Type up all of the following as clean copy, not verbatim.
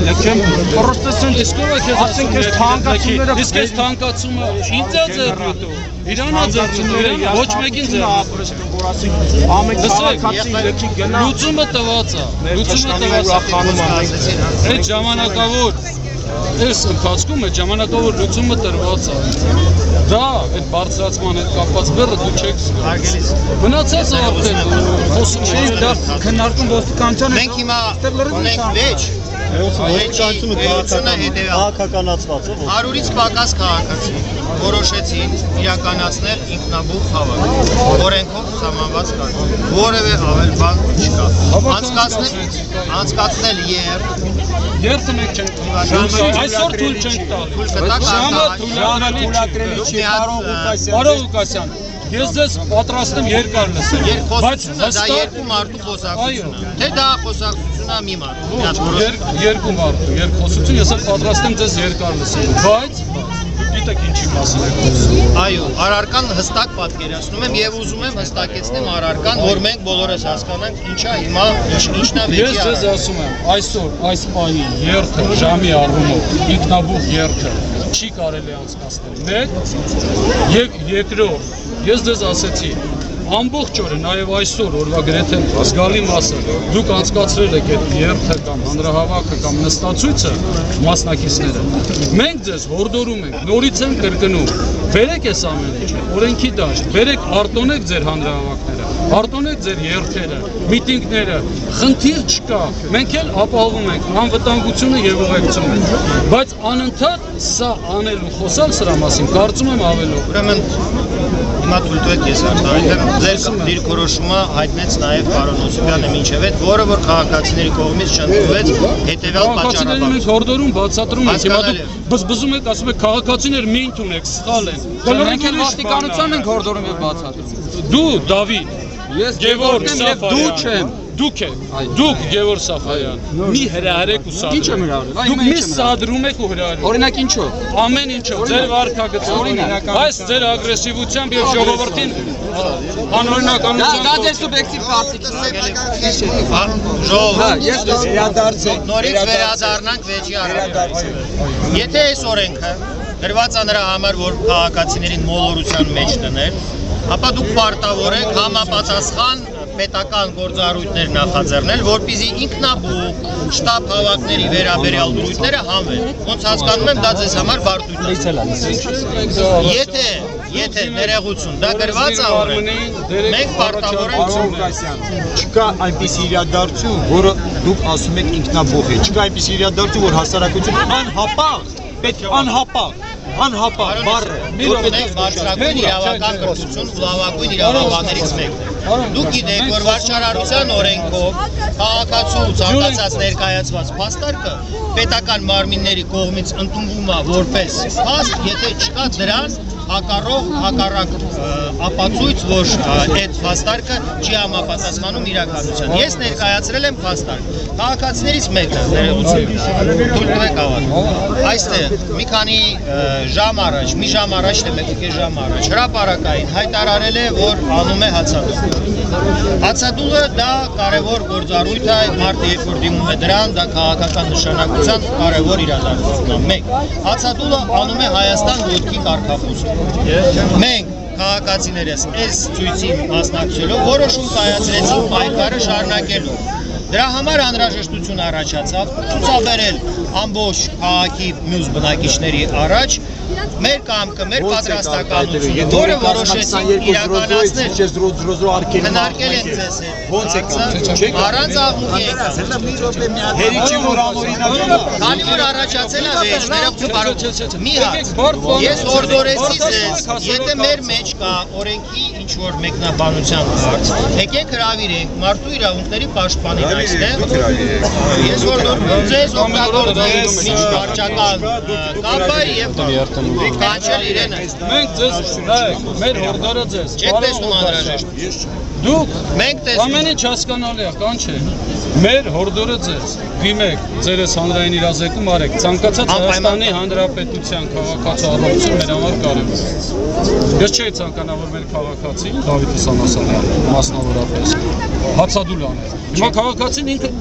լքեմ պրոստեսեն ասենք ես թանկացումները իսկ ես թանկացումը ինձ է ձեռնտու իրանա ձեռնտու ոչ մեկին ձեռնտու որ ասենք ամեն քաղաքացի լքի գնա լուծումը տված է այդ ժամանակավոր այս ընթացքում այդ ժամանակավոր լուծումը տրված է դա այդ բարձրացման հետ կապված բեռը դու չեք զգում մնացած արդեն խոսում ենք դա քննարկում ոստիկանության մենք հիմա ունենք վեճ քաղաքականացված է 100-ից պակաս քաղաքացի որոշեցին իրականացնել ինքնաբուխ հավաք օրենքով սահմանված կարգ որևէ ավել բան չկա անցկացնել երթը մենք չենք թույլ այսօր թույլ չենք տալ ժամը թույլատրելի չի Պարոն Ղուկասյան ես ձեզ պատրաստ եմ երկար լսել բայց դա երկու մարդու խոսակցություն է թե դա խոսակցություն է մի մարդու երկու մարդու երկխոսություն ես էլ պատրաստ եմ ձեզ երկար լսել բայց գիտեք ինչի մասին է խոսում այո առարկան հստակ պատկերացնում եմ եւ ուզում եմ հստակեցնեմ առարկան որ մենք բոլորս հասկանանք ինչա հիմա ինչն է վեճի ես ձեզ ասում եմ այսօր այս պահին երթը ժամի առումով ինքնաբուխ երթը չի կարելի անցկացնել մեկ եւ երկրորդ ես ձեզ ասեցի ամբողջ օրը նաև այսօր օրվա գրեթե զգալի մասը դուք անցկացրել եք այդ երթը կամ հանրահավաքը կամ նստածույցը մասնակիցները մենք ձեզ հորդորում ենք նորից ենք կրկնում բերեք այս ամեն ինչը օրենքի դաշտ բերեք արտոնեք ձեր հանրահավաքները արտոնեք ձեր երթերը միտինգները խնդիր չկա մենք էլ ապահովում ենք անվտանգությունը եւ ուղեկցությունը բայց անընդհատ սա անել ու խոսալ սրա մասին կարծում եմ ավելով ուրեմն հիմա թույլ տվեք ես արտահայտեմ ձեր դիրքորոշումը հայտնեց նաև պարոն Օսիպյանը մինչև այդ որը որ քաղաքացիների կողմից չընդունվեց հետևյալ պատճառաբար մենք հորդորում բացատրում ենք հիմա դուք բզբզում եք ասում եք քաղաքացիներ մի ընդունեք սխալ են մենք էլ ոստիկանության ենք հորդորում եւ բացատրում դու Դավիթ ես Գևորգ եմ դու չեմ Դուք Գևորգ Սաֆարյան մի հրահրեք ու սադրում Ինչ եմ հրահրել Դուք մի սադրում եք ու հրահրում Օրինակ ինչով Ամեն ինչով ձեր վարքագծով այս ձեր ագրեսիվությամբ եւ ժողովրդին անօրինականությամբ Դա դեր սուբյեկտիվ կարծիքն է Ժողովուրդ ես վերադարձ նորից վերադառնանք վեճի առարկայությանը Եթե այս օրենքը գրված է նրա համար որ քաղաքացիներին մոլորության մեջ դնել ապա դուք պարտավոր եք համապատասխան պետական գործառույթներ նախաձեռնել, որպեսզի ինքնաբուխ շտաբ հավաքների վերաբերյալ դրույթները հանվեն։ Ոնց հասկանում եմ, դա ձեզ համար բարդույթ է։ Եթե ներողություն, դա գրված է օրենքով, մենք պարտավոր ենք Չկա այնպիսի իրադարձություն, որը դուք ասում եք ինքնաբուխ է։ Չկա այնպիսի իրադարձություն, որ հասարակություն անհապաղ, պետք անհապաղ բառը Ունենք բարձրագույն իրավական կրթություն ու լավագույն իրավաբաններից մեկն Դուք գիտեք, որ վարչարարության օրենքով քաղաքացու ցանկացած ներկայացված փաստարկը պետական մարմինների կողմից ընդունվում է որպես փաստ, եթե չկա դրան հակառակ ապացույց, որ այդ փաստարկը չի համապատասխանում իրականության։ Ես ներկայացրել եմ փաստարկ։ Քաղաքացիներից մեկը ներողություն թույլ տվեք ավարտել։ Այստեղ մի քանի ժամ առաջ, մի ժամ առաջ թե մեկ ժամ առաջ հրապարակային հայտարարել է, որ անում է հացադուլ։ Հացադուլը դա կարևոր գործառույթ է, մարդը երբ որ դիմում է դրան, դա քաղաքական նշանակության կարևոր իրադարձություն է։ Մեկ, հացադուլը անում է Հայաստան ոտքի կարգախոսը։ Մենք քաղաքացիներս այս ցույցին մասնակցելով որոշում կայացրեցինք պայքարը շարունակելու։ Դրա համար անհրաժեշտություն առաջացավ ցուցաբերել ամբողջ քաղաքի մյուս բնակիչների առաջ մեր կամքը, մեր պատրաստականությունը, որը որոշեցինք իրականացնել։ Հնարկել են ձեզ հետ։ Առանց աղմուկի քանի որ առաջացել է վեճ, ներողություն պարոն, մի հատ, ես հորդորեցի ձեզ, եթե մեր մեջ կա օրենքի ինչ-որ մեկնաբանության հարց, եկեք հրավիրենք մարդու իրավունքների պաշտպանին այստեղ, ես հորդորում ձեզ օգտագործեք միջվարչական կապը և կանչել իրեն Մենք ձեզ մեր հորդորը ձեզ Չեք տեսնում անհրաժեշտ Դուք Մենք ամեն ինչ հասկանալի է, կանչեք Մեր հորդորը ձեզ դիմեք ձերս հանրային իրազեկում արեք ցանկացած Հայաստանի Հանրապետության քաղաքացու առողջություն մեր համար կարևոր է Ես չէի ցանկանա որ մեր քաղաքացին Դավիթ Սանասարյանը մասնավորապես հացադուլ աներ Հիմա քաղաքացին ինքը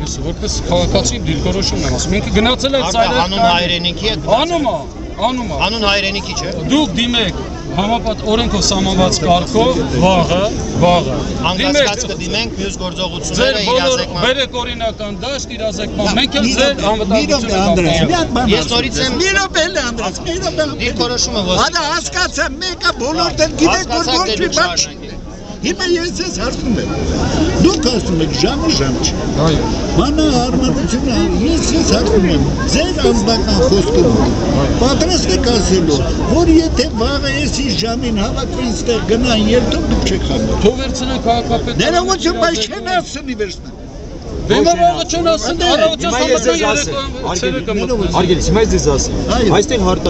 ես, որպես քաղաքացի դիրքորոշում եմ ասում։ Ինքը գնացել է ծայրեր։ Անուն հայրենիքի եք։ Անում է։ Անուն հայրենիքի չէ։ Դուք դիմեք համապատ օրենքով սահմանված կարգով վաղը։ Անկասկած կդիմենք մյուս գործողությունները Ձեր բոլոր իրազեկման։ բերեք օրինական դաշտ իրազեկման։ Մենք էլ ձեր անվտանգությունը Ես նորից եմ դիրքորոշումը ոսկե։ Հədə հասկացա, մեկը բոլորն գիտեք որ ոչ մի բան չի։ Հիմա ես ես հարցնում եմ։ Դուք ասում եք ժամը չի։ Այո։ Մանա հարմարությունը ես հարցնում եմ։ Ձեր անձնական խոսքով պատրաստ եք ասելու, որ եթե վաղը էսի ժամին հավաքվեն ստեղ գնան երթում դուք չեք խանգարում։ Թող վերցնեն քաղաքապետարանը։ Ներողություն, բայց չեն ասնի վերցնեն։ Բեմավաղը չեն ասեն, առավոտյան Արգելից, հիմա ես ձեզ ասեմ, այստեղ հարթակ